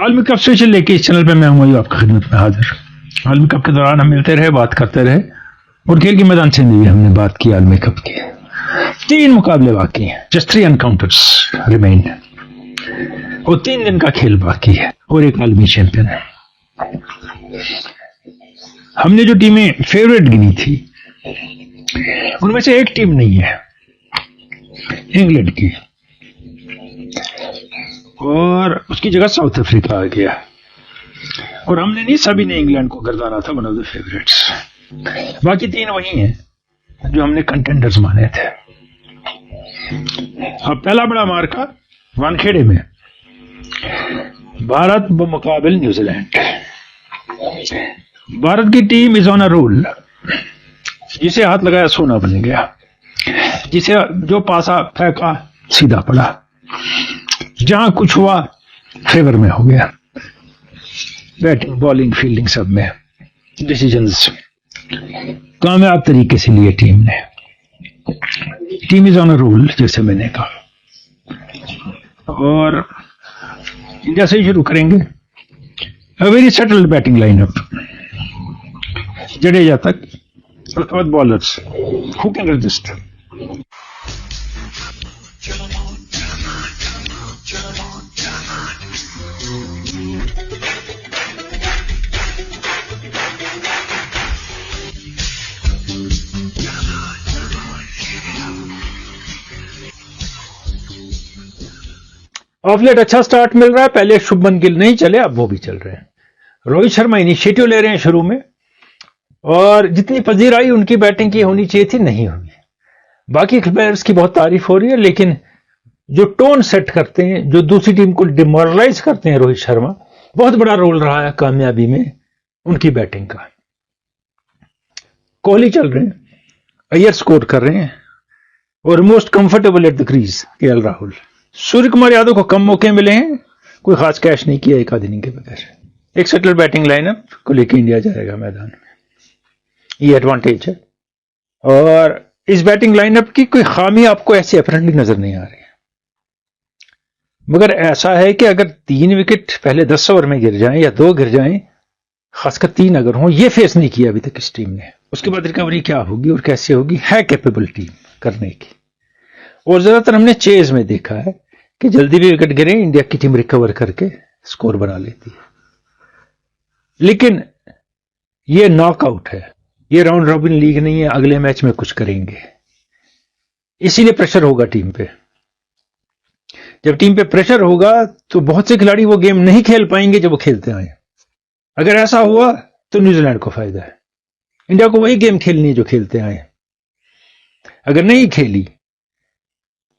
आलमी cup special लेके इस चैनल पे मैं हूँ आपकी खिदमत में हाजिर। आलमी कप के दौरान हम मिलते रहे, बात करते रहे और खेल के मैदान से भी हमने बात की। आलमी कप की 3 मुकाबले बाकी हैं, जस्ट 3 एनकाउंटर्स रिमेन और 3 दिन का खेल बाकी है और एक आलमी चैंपियन है। हमने जो टीमें फेवरेट गिनी थी उनमें से एक टीम नहीं है इंग्लैंड की, और उसकी जगह साउथ अफ्रीका आ गया। और हमने नहीं, सभी ने इंग्लैंड को गर्दाना था वन ऑफ द फेवरेट्स। बाकी 3 वही हैं जो हमने कंटेंडर्स माने थे। अब पहला बड़ा मार्का वानखेड़े में, भारत बमुकाबिल न्यूजीलैंड। भारत की team is on a roll. जिसे हाथ लगाया सोना बन गया, जिसे जो पासा फेंका सीधा पड़ा, जहां कुछ हुआ फेवर में हो गया। बैटिंग, बॉलिंग, फील्डिंग सब में डिसीजंस कामयाब तरीके से लिए टीम ने। Team is on a roll जैसे मैंने कहा। और इंडिया से ही शुरू करेंगे। A very settled batting lineup. Jadeja तक bowlers who can resist. Of late अच्छा स्टार्ट मिल रहा है। पहले शुभमन गिल नहीं चले, अब वो भी चल रहे हैं। रोहित शर्मा इनिशिएटिव ले रहे हैं शुरू में, और जितनी पजीराई उनकी बैटिंग की होनी चाहिए थी नहीं हुई। बाकी प्लेयर्स की बहुत तारीफ हो रही है, लेकिन जो टोन सेट करते हैं, जो दूसरी टीम को डिमोरलाइज करते हैं, रोहित शर्मा, बहुत बड़ा रोल रहा है कामयाबी में उनकी बैटिंग का। कोहली चल रहे हैं, अय्यर स्कोर कर रहे हैं, और most comfortable at the crease KL Rahul. Surya Kumar Yadav को कम मौके मिले हैं, कोई खास कैश नहीं किया एक आध इनिंग के बगैर। एक सेटल बैटिंग लाइनअप को लेकर इंडिया जाएगा मैदान में, ये एडवांटेज है। और इस बैटिंग लाइनअप की कोई खामी आपको ऐसी अपरेंटली नजर नहीं आ रही है, मगर ऐसा है कि अगर 3 विकेट पहले 10 ओवर में गिर जाएं या 2 गिर जाएं, खासकर 3 अगर हों, ये फेस नहीं किया अभी तक इस टीम ने। उसके बाद रिकवरी क्या होगी और कैसे होगी, है कैपेबल टीम करने की। और ज्यादातर हमने चेज में देखा है कि जल्दी भी विकेट गिरे, इंडिया की टीम रिकवर करके स्कोर बना लेती है। लेकिन ये नॉकआउट है, ये राउंड रॉबिन लीग नहीं है, अगले मैच में कुछ करेंगे, इसीलिए प्रेशर होगा टीम पे। जब टीम पे प्रेशर होगा तो बहुत से खिलाड़ी वो गेम नहीं खेल पाएंगे जब वो खेलते आए। अगर ऐसा हुआ तो न्यूजीलैंड को फायदा है। इंडिया को वही गेम खेलनी है जो खेलते आए। अगर नहीं खेली,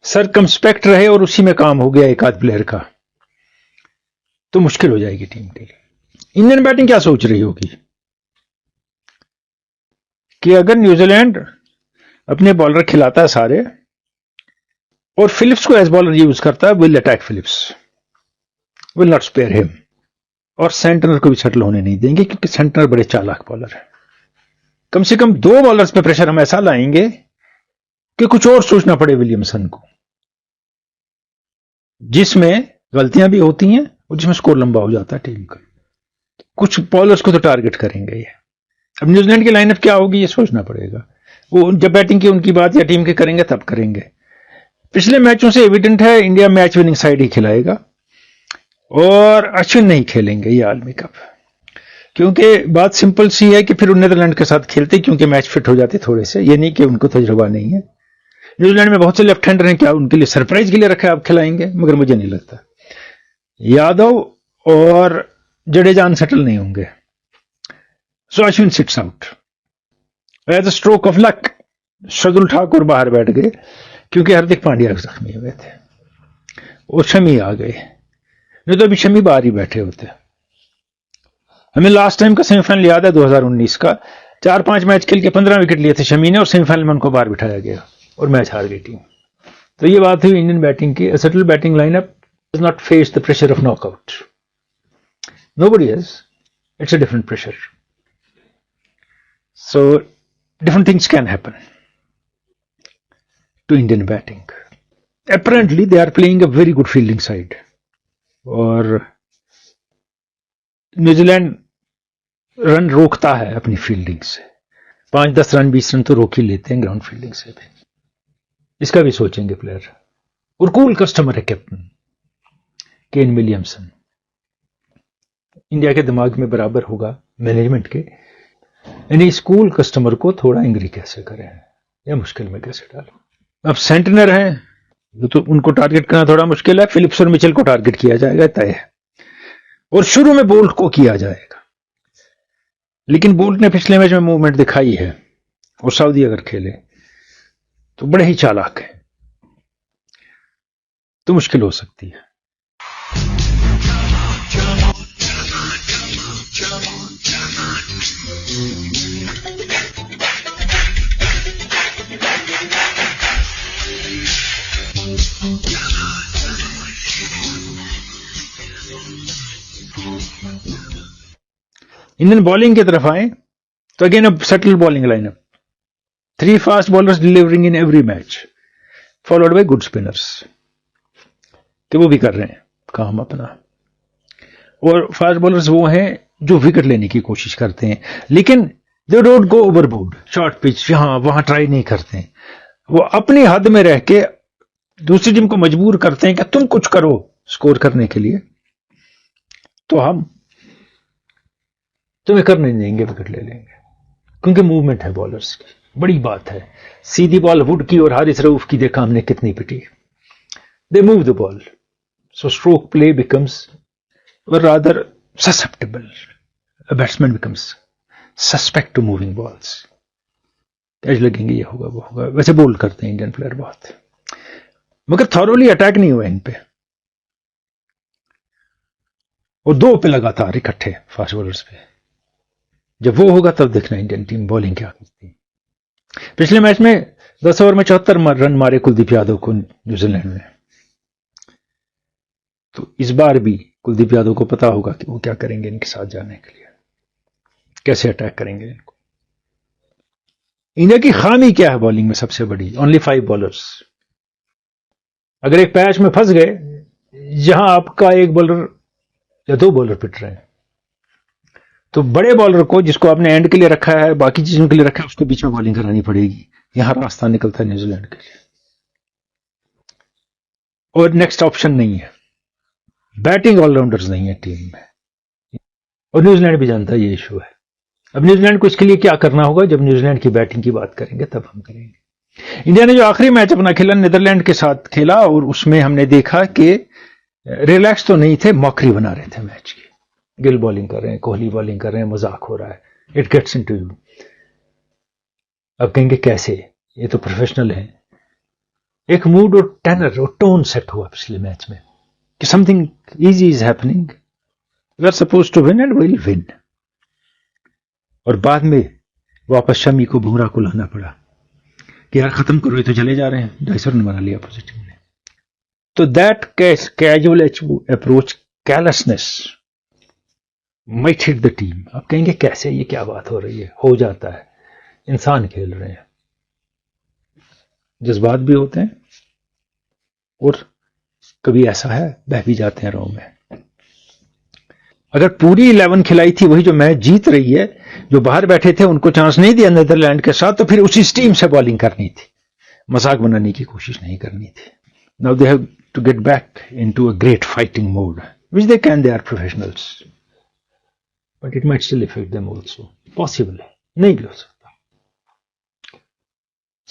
सरकमस्पेक्ट रहे और उसी में काम हो गया एक आध प्लेयर का, तो मुश्किल हो जाएगी टीम के लिए। इंडियन बैटिंग क्या सोच रही होगी कि अगर न्यूजीलैंड अपने बॉलर खिलाता है सारे और फिलिप्स को एज बॉलर यूज करता है, will attack Phillips, will not spare him. और सेंटनर को भी सेटल होने नहीं देंगे, क्योंकि सेंटनर बड़े चालाक बॉलर है। कम से कम 2 बॉलर्स पे प्रेशर हम ऐसा लाएंगे कि कुछ और सोचना पड़े विलियमसन को, जिसमें गलतियां भी होती हैं और जिसमें स्कोर लंबा हो जाता है टीम का। कुछ बॉलर्स को तो टारगेट करेंगे ये। अब न्यूजीलैंड की लाइनअप क्या होगी ये सोचना पड़ेगा। वो जब बैटिंग की उनकी बात या टीम के करेंगे तब करेंगे। पिछले मैचों से एविडेंट है इंडिया मैच विनिंग साइड ही खिलाएगा, और अश्विन नहीं खेलेंगे ये आलमी कप। क्योंकि बात सिंपल सी है कि फिर नीदरलैंड के साथ खेलते, क्योंकि मैच फिट हो जाते थोड़े से। ये नहीं कि उनको तजुर्बा नहीं है। न्यूजीलैंड में बहुत से लेफ्ट हैंडर हैं, क्या उनके लिए सरप्राइज के लिए रखा है आप खिलाएंगे? मगर मुझे नहीं लगता। यादव और जडेजा अनसेटल नहीं होंगे, so Ashwin sits out. As a stroke of luck Shardul Thakur बाहर बैठ गए, क्योंकि हार्दिक पांड्या जख्मी हुए थे और शमी आ गए, नहीं तो अभी शमी बाहर ही बैठे होते। हमें लास्ट टाइम का सेमीफाइनल याद है 2019 का, 4-5 मैच खेल के 15 विकेट लिए थे शमी ने, और सेमीफाइनल में उनको बाहर बिठाया गया और मैच हार गई टीम। तो ये बात हुई इंडियन बैटिंग की। Settle batting lineup does not face the pressure of knockout. Nobody has, it's a different pressure. So different things can happen to Indian batting. Apparently they are playing a very good fielding side, और New Zealand run रोकता है अपनी fielding से, 5-10 run 20 run तो रोक ही लेते हैं ground fielding से भी। इसका भी सोचेंगे प्लेयर। और कूल कस्टमर है कैप्टन केन विलियमसन। इंडिया के दिमाग में बराबर होगा मैनेजमेंट के, यानी इस कूल कस्टमर को थोड़ा एंग्री कैसे करें या मुश्किल में कैसे डालो। अब सेंटनर हैं तो उनको टारगेट करना थोड़ा मुश्किल है, फिलिप्स और मिचेल को टारगेट किया जाएगा तय है, और शुरू में बोल्ट को किया जाएगा। लेकिन बोल्ट ने पिछले मैच में मूवमेंट दिखाई है, और सऊदी अगर खेले तो बड़े ही चालाक है, तो मुश्किल हो सकती है। इंडियन बॉलिंग की तरफ आए तो अगेन अब settle bowling lineup, 3 fast bowlers delivering in every match followed by good spinners, कि वो भी कर रहे हैं काम अपना। और फास्ट बॉलर्स वो हैं जो विकेट लेने की कोशिश करते हैं, लेकिन they don't go overboard, short pitch यहां वहां ट्राई नहीं करते हैं। वो अपनी हद में रह के दूसरी टीम को मजबूर करते हैं कि तुम कुछ करो स्कोर करने के लिए, तो हम तुम्हें करने नहीं देंगे, विकेट ले लेंगे। क्योंकि मूवमेंट है बॉलर्स की, बड़ी बात है। सीधी बॉल वुड की और हारिस रऊफ की देखा हमने कितनी पिटी, they move the ball, so stroke play becomes rather susceptible, a batsman becomes suspect to moving balls, catch लगेंगे, ये होगा वो होगा। वैसे बोल्ड करते हैं इंडियन प्लेयर बहुत, मगर थॉरोली अटैक नहीं हुआ इन पे, और 2 पे लगातार इकट्ठे फास्ट बॉलर्स पे। जब वो होगा तब देखना इंडियन टीम बॉलिंग क्या करती है। पिछले मैच में 10 ओवर में 74 रन मारे कुलदीप यादव को न्यूजीलैंड ने, तो इस बार भी कुलदीप यादव को पता होगा कि वो क्या करेंगे इनके साथ जाने के लिए, कैसे अटैक करेंगे इनको। इंडिया की खामी क्या है बॉलिंग में सबसे बड़ी, ओनली 5 बॉलर्स। अगर एक पैच में फंस गए जहां आपका एक बॉलर या 2 बॉलर पिट रहे हैं, तो बड़े बॉलर को जिसको आपने एंड के लिए रखा है, बाकी चीजों के लिए रखा है, उसको बीच में बॉलिंग करानी पड़ेगी। यहां रास्ता निकलता है न्यूजीलैंड के लिए, और नेक्स्ट ऑप्शन नहीं है। बैटिंग ऑलराउंडर्स नहीं है टीम में, और न्यूजीलैंड भी जानता है ये इशू है। अब न्यूजीलैंड को इसके लिए क्या करना होगा, जब न्यूजीलैंड की बैटिंग की बात करेंगे तब हम करेंगे। इंडिया ने जो आखिरी मैच अपना खेला नीदरलैंड के साथ खेला, और उसमें हमने देखा कि रिलैक्स तो नहीं थे, मॉकरी बना रहे थे मैच की। गिल बॉलिंग कर रहे हैं, कोहली बॉलिंग कर रहे हैं, मजाक हो रहा है, इट गेट्स इनटू यू। अब कहेंगे कैसे, ये तो प्रोफेशनल है। एक मूड और टेनर और टोन सेट हुआ पिछले मैच में कि something easy is happening, we are suppose to win and will win. और बाद में वापस शमी को, बुमराह को लाना पड़ा कि यार खत्म करो, ये तो चले जा रहे हैं, 250 रन बना लिया अपोजिट टीम ने। तो that casual approach, callousness might hit the team. आप कहेंगे कैसे, ये क्या बात हो रही है, हो जाता है, इंसान खेल रहे हैं, जज्बात भी होते हैं, और कभी ऐसा है बह भी जाते हैं रो में। अगर पूरी 11 खिलाई थी वही जो मैच जीत रही है, जो बाहर बैठे थे उनको चांस नहीं दिया नीदरलैंड के साथ, तो फिर उसी टीम से बॉलिंग करनी थी, मजाक बनाने की कोशिश नहीं करनी थी। Now they have to get back into a great fighting mode, which they can, they are professionals, but it might still affect them also. Possible है, नहीं भी हो सकता।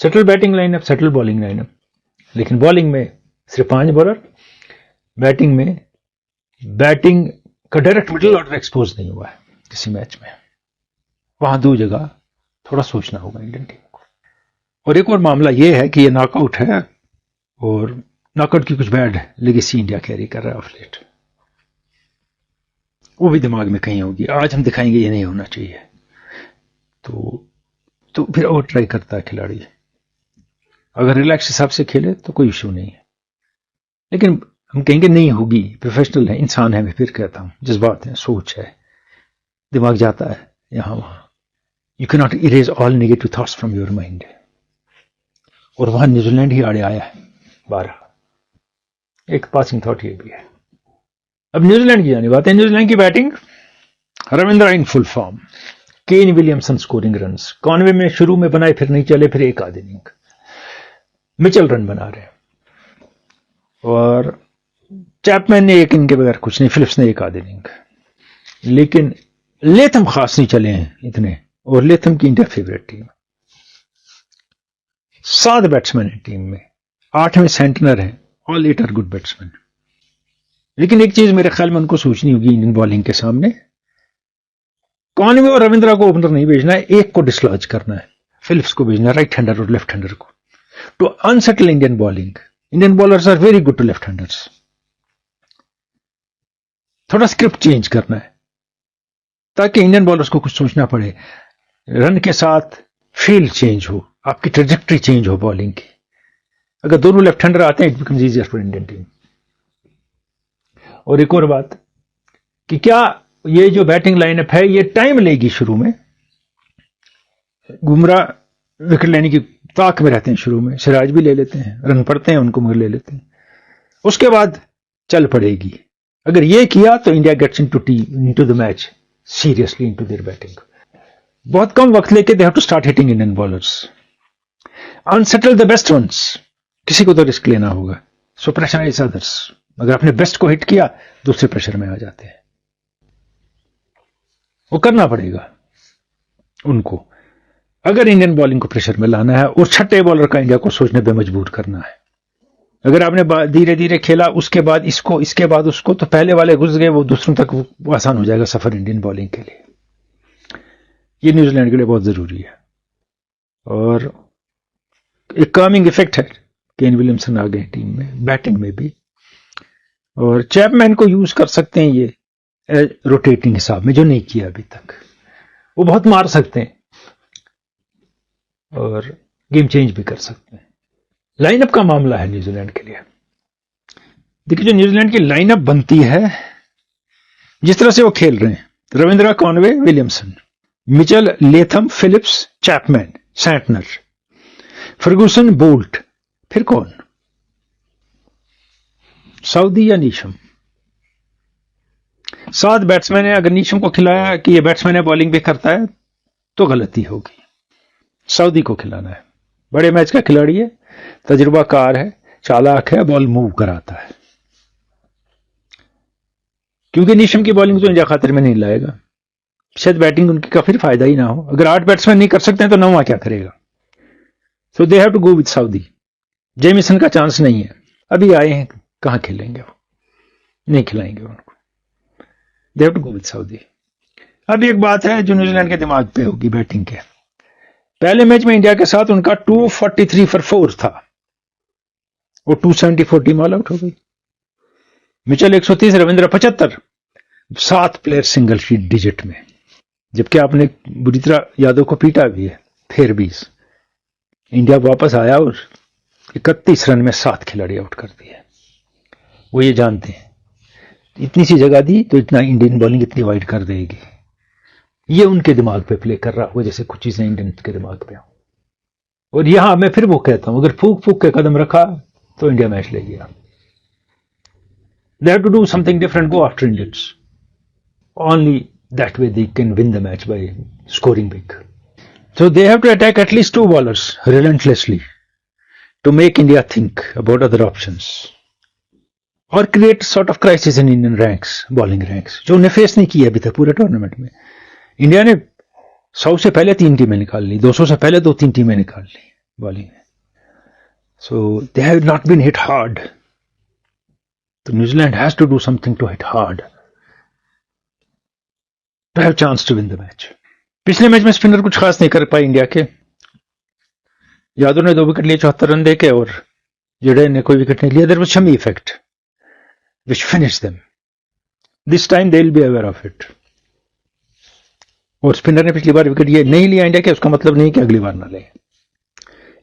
Settle batting lineup, settle bowling lineup, लेकिन bowling में सिर्फ 5 bowler, batting में batting का डायरेक्ट मिडिल ऑर्डर एक्सपोज नहीं हुआ है किसी मैच में। वहां 2 जगह थोड़ा सोचना होगा इंडियन टीम को। और एक और मामला यह है कि ये नॉकआउट है, और नॉकआउट की कुछ बैड लेगेसी इंडिया कैरी कर रहा है ऑफ लेट, वो भी दिमाग में कहीं होगी। आज हम दिखाएंगे ये नहीं होना चाहिए, तो फिर और ट्राई करता है खिलाड़ी। अगर रिलैक्स हिसाब से खेले तो कोई इश्यू नहीं है, लेकिन हम कहेंगे नहीं होगी, प्रोफेशनल है, इंसान है, मैं फिर कहता हूं, जज्बात है, सोच है, दिमाग जाता है यहां वहां। You can not erase all negative thoughts from your mind. और वहां न्यूजीलैंड ही आड़े आया है 12। एक पासिंग थॉट ये भी है। अब न्यूजीलैंड की जानी बात है, न्यूजीलैंड की batting Ravindra in full form, Kane Williamson scoring runs, Conway में शुरू में बनाए फिर नहीं चले, फिर एक आध इनिंग, मिचेल रन बना रहे, और चैपमैन ने एक इनिंग के बगैर कुछ नहीं, फिलिप्स ने एक आध इनिंग, लेकिन लेथम खास नहीं चले हैं इतने, और लेथम की इंडिया फेवरेट टीम। 7 बैट्समैन है टीम में, 8 में सेंटनर है, ऑल 8 आर गुड बैट्समैन। लेकिन एक चीज मेरे ख्याल में उनको सोचनी होगी इंडियन बॉलिंग के सामने, कॉनवे और रविंद्रा को ओपनर नहीं भेजना है, एक को डिसलॉज करना है, फिलिप्स को भेजना है, राइट हैंडर और लेफ्ट हैंडर को, to unsettle Indian bowling. Indian bowlers are very good to left handers. थोड़ा स्क्रिप्ट चेंज करना है ताकि इंडियन बॉलर्स को कुछ सोचना पड़े, रन के साथ फील्ड चेंज हो, आपकी ट्रेजेक्ट्री चेंज हो बॉलिंग की। अगर दोनों लेफ्ट हैंडर आते हैं, it becomes easier for Indian team. और एक और बात कि क्या ये जो बैटिंग लाइनअप है ये टाइम लेगी शुरू में, बुमराह विकेट लेने की ताक में रहते हैं शुरू में, सिराज भी ले लेते हैं, रन पड़ते हैं उनको मगर ले लेते हैं, उसके बाद चल पड़ेगी। अगर ये किया तो India gets into the match seriously into their batting. बहुत कम वक्त लेके they have to start hitting Indian bowlers, unsettle the best ones, किसी को तो रिस्क लेना होगा, सो प्रेशराइज अदर्स। अगर आपने बेस्ट को हिट किया दूसरे प्रेशर में आ जाते हैं, वो करना पड़ेगा उनको अगर इंडियन बॉलिंग को प्रेशर में लाना है, और छठे बॉलर का इंडिया को सोचने पे मजबूर करना है। अगर आपने धीरे धीरे खेला, उसके बाद इसको, इसके बाद उसको, तो पहले वाले घुस गए, वो दूसरों तक वो आसान हो जाएगा सफर इंडियन बॉलिंग के लिए। ये न्यूजीलैंड के लिए बहुत जरूरी है। और एक कामिंग इफेक्ट है, केन विलियमसन आ गए टीम में, बैटिंग में भी, और चैपमैन को यूज कर सकते हैं ये रोटेटिंग हिसाब में, जो नहीं किया अभी तक। वो बहुत मार सकते हैं और गेम चेंज भी कर सकते हैं। लाइनअप का मामला है न्यूजीलैंड के लिए। देखिए जो न्यूजीलैंड की लाइनअप बनती है, जिस तरह से वो खेल रहे हैं, Ravindra, Conway, Williamson, Mitchell, Latham, Phillips, Chapman, Santner, Ferguson, Boult, फिर कौन, साउदी या नीशम। 7 बैट्समैन है। अगर नीशम को खिलाया कि ये बैट्समैन है, बॉलिंग भी करता है, तो गलती होगी। सऊदी को खिलाना है, बड़े मैच का खिलाड़ी है, तजुर्बाकार है, चालाक है, बॉल मूव कराता है। क्योंकि नीशम की बॉलिंग तो इंडिया खातिर में नहीं लाएगा, शायद बैटिंग उनकी का फिर फायदा ही ना हो। अगर 8 बैट्समैन नहीं कर सकते हैं तो 9वां क्या करेगा। So they have to go with Southee. Jamieson का चांस नहीं है, अभी आए हैं, कहां खेलेंगे वो, नहीं खिलाएंगे उनको। They have to go with Southee. अब एक बात है जो न्यूजीलैंड के दिमाग पे होगी बैटिंग के। पहले मैच में इंडिया के साथ उनका 243 फॉर 4 था, वो 274 टीम ऑल आउट हो गई। Mitchell 130, Ravindra 75, 7 player single sheet digit में, जबकि आपने बुरी तरह यादव को पीटा भी है, फिर भी इंडिया वापस आया और 31 रन में 7 खिलाड़ी आउट कर दिए। वो ये जानते हैं इतनी सी जगह दी तो इतना इंडियन बॉलिंग इतनी वाइड कर देगी। ये उनके दिमाग पे प्ले कर रहा होगा, जैसे कुछ चीजें इंडियन के दिमाग पे हो। और यहां मैं फिर वो कहता हूं, अगर फूक फूक के कदम रखा तो इंडिया मैच ले गया। They have to do something different, go after Indians. Only that way they can win the match by scoring big. So they have to attack at least 2 bowlers relentlessly to make India think about other options. Or create sort of crisis in Indian ranks, bowling ranks, जो उन्हें face नहीं किया अभी तक पूरे tournament में। India ने 100 से पहले 3 टीमें निकाल ली, 200 से पहले 2-3 टीमें निकाल ली बॉलिंग में। So they have not been hit hard. So New Zealand has to do something to hit hard to have chance to win the match. पिछले मैच में स्पिनर कुछ खास नहीं कर पाए इंडिया के। यादव ने 2 विकेट लिए 74 रन देके, और जेडे ने कोई विकेट नहीं लिया। There was Shami effect which finished them. This time they will be aware of it. और स्पिनर ने पिछली बार विकेट ये नहीं लिया इंडिया के, उसका मतलब नहीं कि अगली बार ना ले।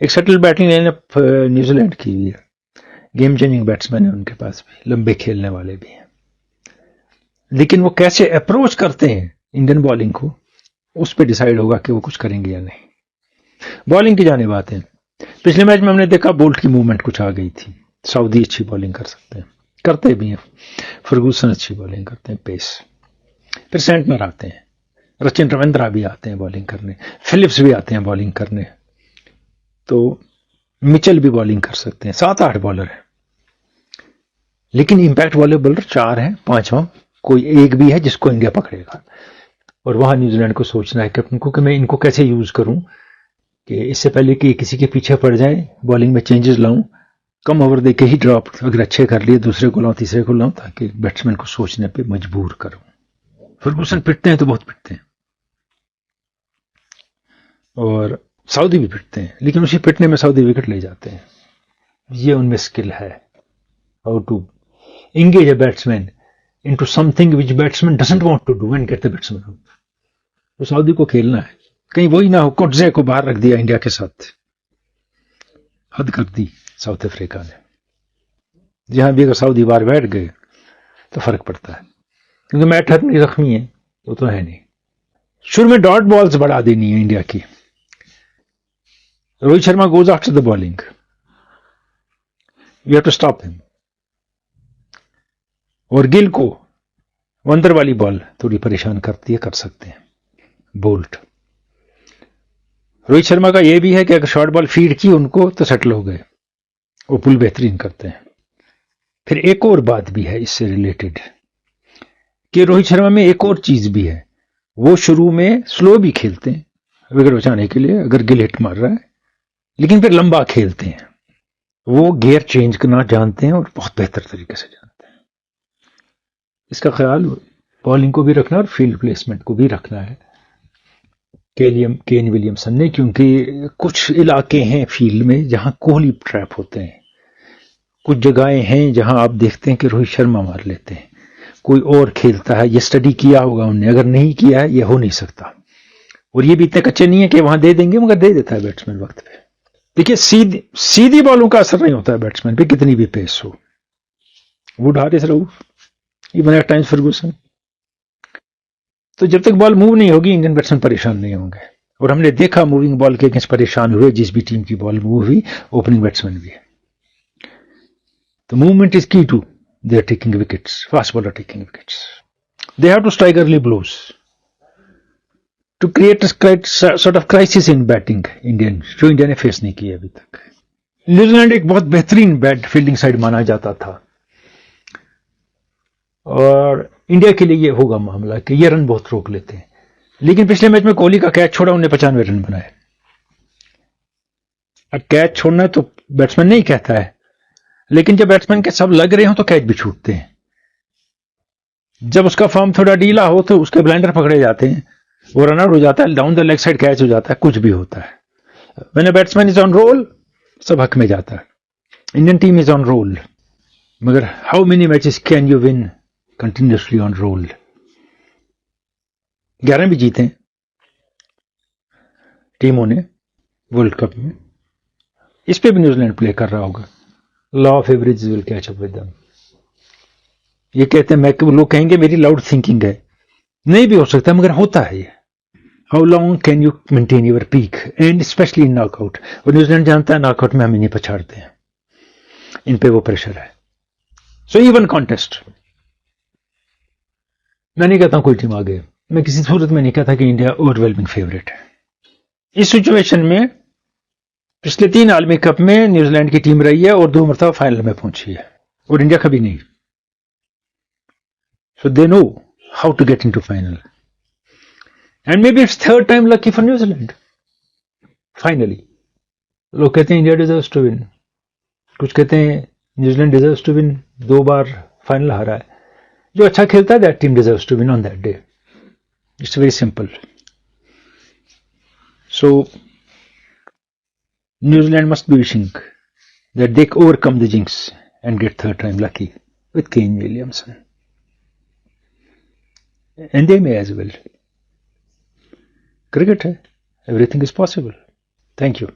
एक सेटल बैटिंग लाइनअप न्यूजीलैंड की भी है, गेम चेंजिंग बैट्समैन है उनके पास भी, लंबे खेलने वाले भी हैं। लेकिन वो कैसे अप्रोच करते हैं इंडियन बॉलिंग को, उस पर डिसाइड होगा कि वो कुछ करेंगे या नहीं। बॉलिंग की जाने बात है, पिछले मैच में हमने देखा बोल्ट की मूवमेंट कुछ आ गई थी। सऊदी अच्छी बॉलिंग कर सकते हैं, करते भी हैं। फर्गूसन अच्छी बॉलिंग करते हैं, पेस। फिर सेंटनर आते हैं, सचिन रविंद्रा भी आते हैं बॉलिंग करने, फिलिप्स भी आते हैं बॉलिंग करने, तो मिचेल भी बॉलिंग कर सकते हैं। 7-8 बॉलर हैं, लेकिन इंपैक्ट वाले बॉलर 4 हैं, 5वां कोई एक भी है जिसको इंडिया पकड़ेगा। और वहां न्यूजीलैंड को सोचना है कि मैं इनको कैसे यूज करूं कि इससे पहले कि किसी के पीछे पड़ जाए, बॉलिंग में चेंजेस लाऊं, कम ओवर देके ही ड्रॉप अगर अच्छे कर लिए दूसरे को लाऊं, तीसरे को लाऊं, ताकि बैट्समैन को सोचने पे मजबूर करूं। फर्गूसन पिटते हैं तो बहुत पिटते हैं, और सऊदी भी पिटते हैं, लेकिन उसी पिटने में सऊदी विकेट ले जाते हैं। ये उनमें स्किल है, how to engage a batsman into something which batsman doesn't want to do and get the batsman out. तो सऊदी को खेलना है, कहीं वही ना हो कोटजे को बाहर रख दिया इंडिया के साथ, हद कर दी साउथ अफ्रीका ने। जहां भी अगर सऊदी बाहर बैठ गए तो फर्क पड़ता है, क्योंकि मैट हटनी जख्मी है, वो तो है नहीं। शुरू में डॉट बॉल्स बढ़ा देनी है इंडिया की। Rohit Sharma goes after the bowling, you have to stop him. और गिल को वंदर वाली बॉल थोड़ी परेशान करती है, कर सकते हैं बोल्ट। रोहित शर्मा का यह भी है कि अगर शॉर्ट बॉल फीड की उनको तो सेटल हो गए, वो पुल बेहतरीन करते हैं। फिर एक और बात भी है इससे रिलेटेड कि रोहित शर्मा में एक और चीज भी है, वो शुरू में स्लो भी खेलते हैं विकेट बचाने के लिए अगर गिल हिट मार रहा है, लेकिन फिर लंबा खेलते हैं। वो गियर चेंज करना जानते हैं और बहुत बेहतर तरीके से जानते हैं। इसका ख्याल बॉलिंग को भी रखना और फील्ड प्लेसमेंट को भी रखना है केन विलियमसन ने, क्योंकि कुछ इलाके हैं फील्ड में जहां कोहली ट्रैप होते हैं, कुछ जगहें हैं जहां आप देखते हैं कि रोहित शर्मा मार लेते हैं, कोई और खेलता है। ये स्टडी किया होगा उन्होंने, अगर नहीं किया है ये हो नहीं सकता। और ये भी इतने कच्चे नहीं है कि वहां दे देंगे, मगर दे देता है बैट्समैन वक्त पे। देखिए सीधी बॉलों का असर नहीं होता है बैट्समैन पे, कितनी भी पेस हो। Would Haris Rauf, even at times Ferguson. तो जब तक बॉल मूव नहीं होगी इंडियन बैट्समैन परेशान नहीं होंगे, और हमने देखा मूविंग बॉल के अगेंस्ट परेशान हुए जिस भी टीम की बॉल मूव हुई, ओपनिंग बैट्समैन भी है। तो movement is key to their taking wickets, fast bowler taking wickets. They have to strike early blows to create sort of crisis in batting Indian, जो इंडिया ने face नहीं किया अभी तक। न्यूजीलैंड एक बहुत बेहतरीन बैट फील्डिंग साइड माना जाता था, और इंडिया के लिए ये होगा मामला कि ये रन बहुत रोक लेते हैं। लेकिन पिछले मैच में कोहली का कैच छोड़ा, उन्हें 95 रन बनाए। अब कैच छोड़ना तो बैट्समैन नहीं कहता है, लेकिन जब बैट्समैन के सब लग रहे हो तो कैच भी छूटते हैं। जब उसका फॉर्म थोड़ा ढीला हो तो उसके ब्लाइंडर पकड़े जाते हैं, वो रन आउट हो जाता है, down the leg side catch हो जाता है, कुछ भी होता है। When a batsman is on roll सब हक में जाता है। Indian team is on roll, मगर how many matches can you win continuously on roll? 11 भी जीते टीमों ने वर्ल्ड कप में। इस पे भी न्यूजीलैंड प्ले कर रहा होगा। Law of average will catch up with them. ये कहते हैं, मैं लोग कहेंगे मेरी लाउड थिंकिंग है, नहीं भी हो सकता मगर होता है ये। How long can you maintain your peak and specially in knockout. और न्यूजीलैंड जानता है नॉकआउट में हम इन्हें पछाड़ते हैं, इन पे वो प्रेशर है। सो इवन कॉन्टेस्ट, मैं नहीं कहता हूं कोई टीम आगे, मैं किसी सूरत में नहीं कहता कि इंडिया ओवरवेलमिंग फेवरेट है। इस सिचुएशन में पिछले 3 आलमी कप में न्यूजीलैंड की टीम रही है और 2 मरतबा फाइनल में पहुंची है, और इंडिया कभी नहीं। So they know how to get into final, and maybe it's third time lucky for New Zealand finally. लोग कहते हैं इंडिया डिजर्व्स टू विन, कुछ कहते हैं न्यूजीलैंड डिजर्व्स टू विन, 2 बार फाइनल हारा है। जो अच्छा खेलता है that team deserves to win on that day. It's very simple. So New Zealand must be wishing that they overcome the jinx and get third time lucky with Kane Williamson. And they may as well. Cricket hai, everything is possible. Thank you.